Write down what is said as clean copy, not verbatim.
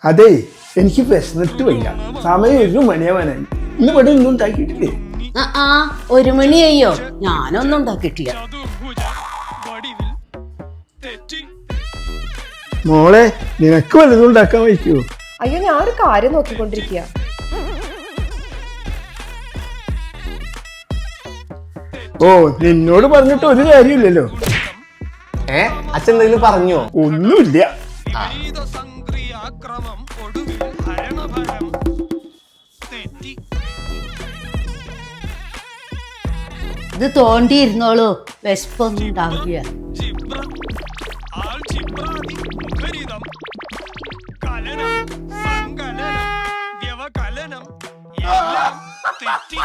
അതെ, എനിക്ക് വിശന്നിട്ട് വയ്യ. സമയം 1 മണിയാവാനായി. ഇന്ന് ഇവിടെ ഒന്നും ഉണ്ടാക്കിയിട്ടില്ലേ? 1 മണിയായോ? ഞാനൊന്നും ഉണ്ടാക്കിയിട്ടില്ല. മോളെ, നിനക്ക് വല്ലതും ഉണ്ടാക്കാൻ വയ്ക്കുവോ? അയ്യോ, ഞാൻ ഒരു കാര്യം നോക്കിക്കൊണ്ടിരിക്കുക. ഓ, നിന്നോട് പറഞ്ഞിട്ട് ഒരു കാര്യമില്ലല്ലോ. അച്ഛൻ എന്തെങ്കിലും പറഞ്ഞോ? ഒന്നുമില്ല. ഇത് തോണ്ടിയിരുന്നോളൂ, വിശപ്പൊന്നും ഉണ്ടാവില്ല. കലനം, സങ്കലനം, വ്യവകലനം എല്ലാം തെറ്റി.